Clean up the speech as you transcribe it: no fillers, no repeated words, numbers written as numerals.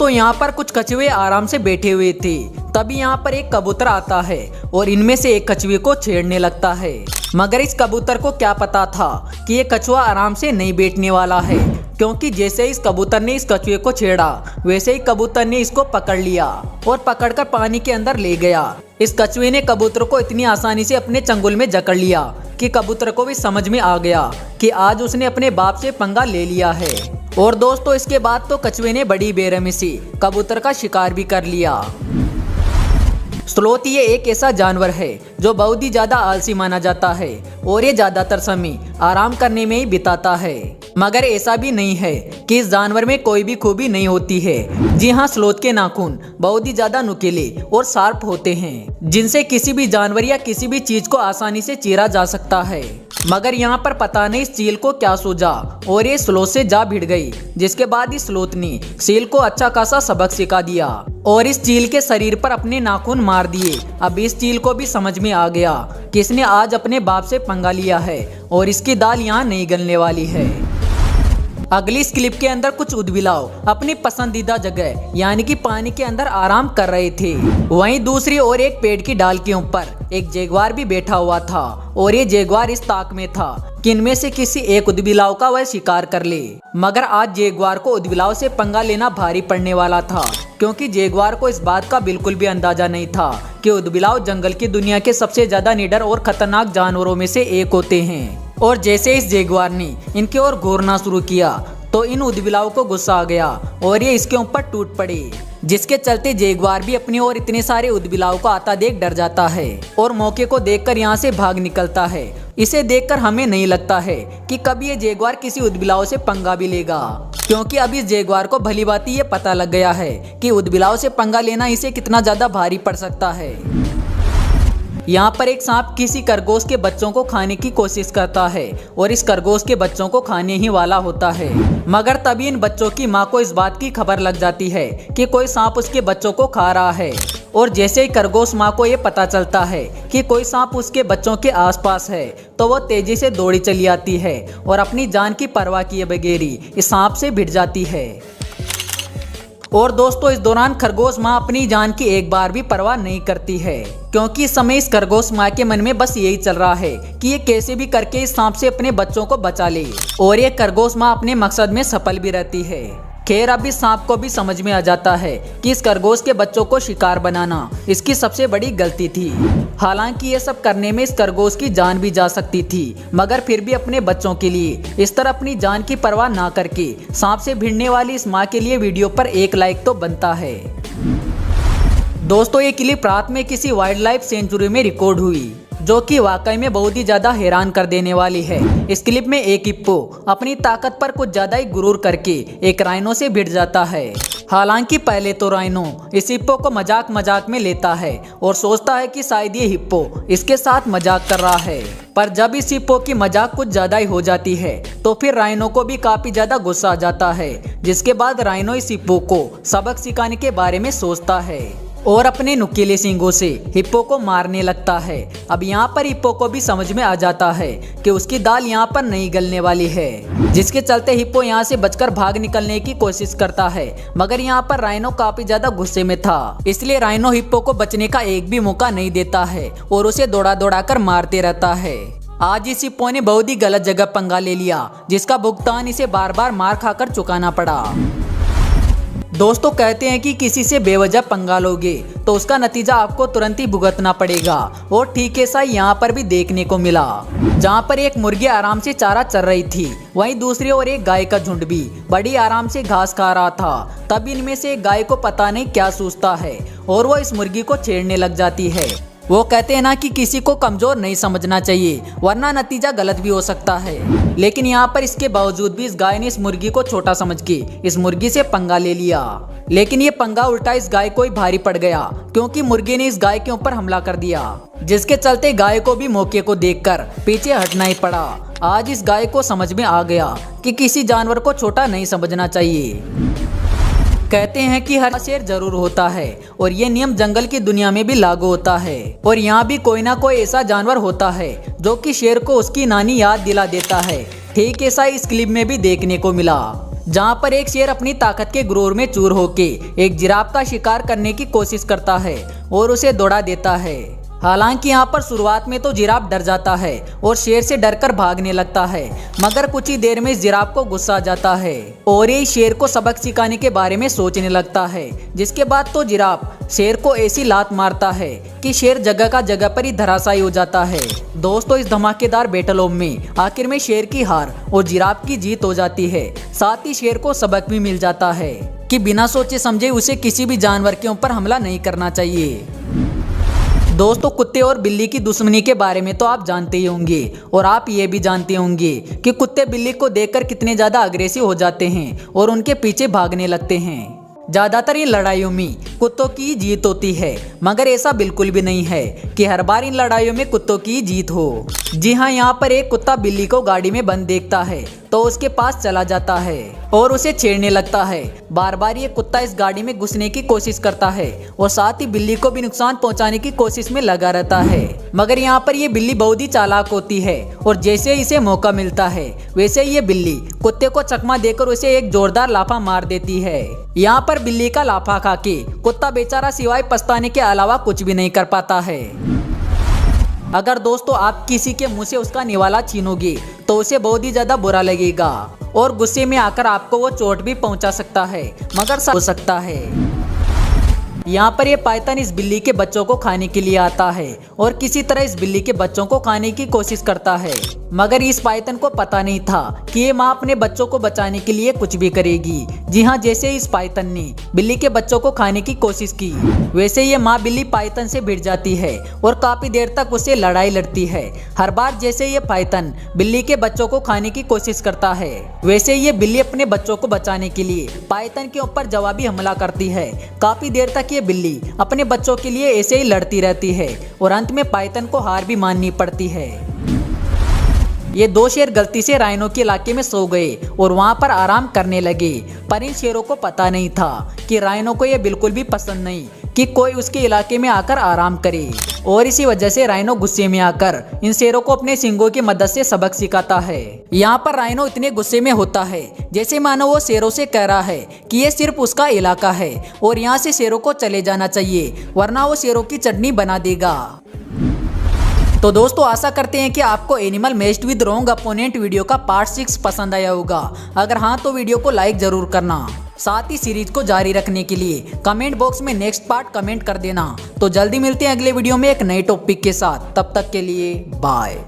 दोस्तों यहाँ पर कुछ कछुए आराम से बैठे हुए थे। तभी यहाँ पर एक कबूतर आता है और इनमें से एक कछुए को छेड़ने लगता है। मगर इस कबूतर को क्या पता था कि ये कछुआ आराम से नहीं बैठने वाला है, क्योंकि जैसे इस कबूतर ने इस कछुए को छेड़ा वैसे ही कबूतर ने इसको पकड़ लिया और पकड़कर पानी के अंदर ले गया। इस कछुए ने कबूतर को इतनी आसानी से अपने चंगुल में जकड़ लिया कि कबूतर को भी समझ में आ गया कि आज उसने अपने बाप से पंगा ले लिया है। और दोस्तों इसके बाद तो कछुए ने बड़ी बेरहमी से कबूतर का शिकार भी कर लिया। स्लोथ ये एक ऐसा जानवर है जो बहुत ही ज्यादा आलसी माना जाता है और ये ज्यादातर समय आराम करने में ही बिताता है। मगर ऐसा भी नहीं है कि इस जानवर में कोई भी खूबी नहीं होती है। जी हाँ, स्लोथ के नाखून बहुत ही ज्यादा नुकीले और शार्प होते हैं, जिनसे किसी भी जानवर या किसी भी चीज को आसानी से चीरा जा सकता है। मगर यहाँ पर पता नहीं इस चील को क्या सूझा और ये स्लोथ से जा भिड़ गई, जिसके बाद इस स्लोथ ने चील को अच्छा खासा सबक सिखा दिया और इस चील के शरीर पर अपने नाखून मार दिए। अब इस चील को भी समझ में आ गया कि इसने आज अपने बाप से पंगा लिया है और इसकी दाल यहाँ नहीं गलने वाली है। अगली इस क्लिप के अंदर कुछ उदबिलाव अपनी पसंदीदा जगह यानी कि पानी के अंदर आराम कर रहे थे। वहीं दूसरी ओर एक पेड़ की डाल के ऊपर एक जैगुआर भी बैठा हुआ था और ये जैगुआर इस ताक में था कि इनमें से किसी एक उदबिलाव का वह शिकार कर ले। मगर आज जैगुआर को उदबिलाव से पंगा लेना भारी पड़ने वाला था, क्योंकि जैगुआर को इस बात का बिल्कुल भी अंदाजा नहीं था कि उदबिलाव जंगल की दुनिया के सबसे ज्यादा निडर और खतरनाक जानवरों में से एक होते हैं। और जैसे इस जैगुआर ने इनकी ओर घूरना शुरू किया तो इन उदबिलाव को गुस्सा आ गया और ये इसके ऊपर टूट पड़े, जिसके चलते जैगुआर भी अपनी ओर इतने सारे उदबिलाव को आता देख डर जाता है और मौके को देखकर यहाँ से भाग निकलता है। इसे देखकर हमें नहीं लगता है कि कभी ये जैगुआर किसी उदबिलाव से पंगा भी लेगा, क्योंकि अब इस जैगुआर को भली भांति ये पता लग गया है कि उदबिलाव से पंगा लेना इसे कितना ज्यादा भारी पड़ सकता है। यहाँ पर एक सांप किसी खरगोश के बच्चों को खाने की कोशिश करता है और इस खरगोश के बच्चों को खाने ही वाला होता है। मगर तभी इन बच्चों की माँ को इस बात की खबर लग जाती है कि कोई सांप उसके बच्चों को खा रहा है। और जैसे ही खरगोश माँ को ये पता चलता है कि कोई सांप उसके बच्चों के आसपास है तो वो तेजी से दौड़ी चली आती है और अपनी जान की परवाह किए बगैर ही इस सांप से भिड़ जाती है। और दोस्तों इस दौरान खरगोश माँ अपनी जान की एक बार भी परवाह नहीं करती है, क्योंकि इस समय इस खरगोश माँ के मन में बस यही चल रहा है कि ये कैसे भी करके इस सांप से अपने बच्चों को बचा ले। और ये खरगोश माँ अपने मकसद में सफल भी रहती है। खैर अब इस सांप को भी समझ में आ जाता है कि इस खरगोश के बच्चों को शिकार बनाना इसकी सबसे बड़ी गलती थी। हालांकि ये सब करने में इस खरगोश की जान भी जा सकती थी, मगर फिर भी अपने बच्चों के लिए इस तरह अपनी जान की परवाह ना करके सांप से भिड़ने वाली इस माँ के लिए वीडियो पर एक लाइक तो बनता है। दोस्तों ये क्लिप रात में किसी वाइल्ड लाइफ सेंचुरी में रिकॉर्ड हुई, जो कि वाकई में बहुत ही ज्यादा हैरान कर देने वाली है। इस क्लिप में एक हिप्पो अपनी ताकत पर कुछ ज्यादा ही गुरूर करके एक राइनो से भिड़ जाता है। हालांकि पहले तो राइनो इस हिप्पो को मजाक मजाक में लेता है और सोचता है कि शायद ये हिप्पो इसके साथ मजाक कर रहा है। पर जब इस हिप्पो की मजाक कुछ ज्यादा ही हो जाती है तो फिर राइनो को भी काफी ज्यादा गुस्सा आ जाता है, जिसके बाद राइनो इस हिप्पो को सबक सिखाने के बारे में सोचता है और अपने नुकीले सींगों से हिप्पो को मारने लगता है। अब यहाँ पर हिप्पो को भी समझ में आ जाता है कि उसकी दाल यहाँ पर नहीं गलने वाली है, जिसके चलते हिप्पो यहाँ से बचकर भाग निकलने की कोशिश करता है। मगर यहाँ पर राइनो काफी ज्यादा गुस्से में था, इसलिए राइनो हिप्पो को बचने का एक भी मौका नहीं देता है और उसे दौड़ा दौड़ा कर मारते रहता है। आज इस हिप्पो ने बहुत ही गलत जगह पंगा ले लिया, जिसका भुगतान इसे बार बार मार खाकर चुकाना पड़ा। दोस्तों कहते हैं कि किसी से बेवजह पंगा लोगे तो उसका नतीजा आपको तुरंत ही भुगतना पड़ेगा, और ठीक ऐसा यहाँ पर भी देखने को मिला। जहाँ पर एक मुर्गी आराम से चारा चर रही थी, वहीं दूसरी ओर एक गाय का झुंड भी बड़ी आराम से घास खा रहा था। तब इनमें से एक गाय को पता नहीं क्या सूझता है और वो इस मुर्गी को छेड़ने लग जाती है। वो कहते हैं ना कि किसी को कमजोर नहीं समझना चाहिए, वरना नतीजा गलत भी हो सकता है। लेकिन यहाँ पर इसके बावजूद भी इस गाय ने इस मुर्गी को छोटा समझ के इस मुर्गी से पंगा ले लिया। लेकिन ये पंगा उल्टा इस गाय को ही भारी पड़ गया, क्योंकि मुर्गी ने इस गाय के ऊपर हमला कर दिया, जिसके चलते गाय को भी मौके को देखकर पीछे हटना ही पड़ा। आज इस गाय को समझ में आ गया कि किसी जानवर को छोटा नहीं समझना चाहिए। कहते हैं कि हर शेर जरूर होता है और ये नियम जंगल की दुनिया में भी लागू होता है, और यहाँ भी कोई ना कोई ऐसा जानवर होता है जो कि शेर को उसकी नानी याद दिला देता है। ठीक ऐसा इस क्लिप में भी देखने को मिला। जहां पर एक शेर अपनी ताकत के गुरूर में चूर होके एक जिराफ का शिकार करने की कोशिश करता है और उसे दौड़ा देता है। हालांकि यहाँ पर शुरुआत में तो जिराफ डर जाता है और शेर से डरकर भागने लगता है, मगर कुछ ही देर में इस जिराफ को गुस्सा आ जाता है और ये शेर को सबक सिखाने के बारे में सोचने लगता है। जिसके बाद तो जिराफ शेर को ऐसी लात मारता है कि शेर जगह का जगह पर ही धराशायी हो जाता है। दोस्तों, इस धमाकेदार बैटल में आखिर में शेर की हार और जिराफ की जीत हो जाती है। साथ ही शेर को सबक भी मिल जाता है कि बिना सोचे समझे उसे किसी भी जानवर के ऊपर हमला नहीं करना चाहिए। दोस्तों, कुत्ते और बिल्ली की दुश्मनी के बारे में तो आप जानते ही होंगे और आप ये भी जानते होंगे कि कुत्ते बिल्ली को देखकर कितने ज़्यादा अग्रेसिव हो जाते हैं और उनके पीछे भागने लगते हैं। ज़्यादातर इन लड़ाइयों में कुत्तों की जीत होती है, मगर ऐसा बिल्कुल भी नहीं है कि हर बार इन लड़ाइयों में कुत्तों की जीत हो। जी हाँ, यहाँ पर एक कुत्ता बिल्ली को गाड़ी में बंद देखता है तो उसके पास चला जाता है और उसे छेड़ने लगता है। बार बार ये कुत्ता इस गाड़ी में घुसने की कोशिश करता है और साथ ही बिल्ली को भी नुकसान पहुंचाने की कोशिश में लगा रहता है। मगर यहाँ पर ये बिल्ली बहुत ही चालाक होती है और जैसे इसे मौका मिलता है वैसे ये बिल्ली कुत्ते को चकमा देकर उसे एक जोरदार लाफा मार देती है। यहाँ पर बिल्ली का लाफा खा के कुत्ता बेचारा सिवाय पछताने के अलावा कुछ भी नहीं कर पाता है। अगर दोस्तों आप किसी के मुंह से उसका निवाला छीनोगे तो उसे बहुत ही ज्यादा बुरा लगेगा और गुस्से में आकर आपको वो चोट भी पहुंचा सकता है, मगर हो सकता है। यहाँ पर ये पाइथन इस बिल्ली के बच्चों को खाने के लिए आता है और किसी तरह इस बिल्ली के बच्चों को खाने की कोशिश करता है, मगर इस पाइथन को पता नहीं था कि ये माँ अपने बच्चों को बचाने के लिए कुछ भी करेगी। जी हाँ, जैसे इस पाइथन ने बिल्ली के बच्चों को खाने की कोशिश की वैसे ये माँ बिल्ली पाइथन से भिड़ जाती है और काफी देर तक उससे लड़ाई लड़ती है। हर बार जैसे ये पाइथन बिल्ली के बच्चों को खाने की कोशिश करता है वैसे ये बिल्ली अपने बच्चों को बचाने के लिए पाइथन के ऊपर जवाबी हमला करती है। काफी देर तक ये बिल्ली अपने बच्चों के लिए ऐसे ही लड़ती रहती है और अंत में पाइथन को हार भी माननी पड़ती है। ये दो शेर गलती से राइनो के इलाके में सो गए और वहां पर आराम करने लगे, पर इन शेरों को पता नहीं था कि राइनो को ये बिल्कुल भी पसंद नहीं कि कोई उसके इलाके में आकर आराम करे और इसी वजह से राइनो गुस्से में आकर इन शेरों को अपने सींगों की मदद से सबक सिखाता है। यहाँ पर राइनो इतने गुस्से में होता है जैसे मानो वो शेरों से कह रहा है कि ये सिर्फ उसका इलाका है और यहाँ से शेरों को चले जाना चाहिए वरना वो शेरों की चटनी बना देगा। तो दोस्तों, आशा करते हैं कि आपको animal matched with wrong opponent video का पार्ट 6 पसंद आया होगा। अगर हाँ तो वीडियो को लाइक जरूर करना। साथ ही सीरीज को जारी रखने के लिए कमेंट बॉक्स में नेक्स्ट पार्ट कमेंट कर देना। तो जल्दी मिलते हैं अगले वीडियो में एक नए टॉपिक के साथ। तब तक के लिए बाय।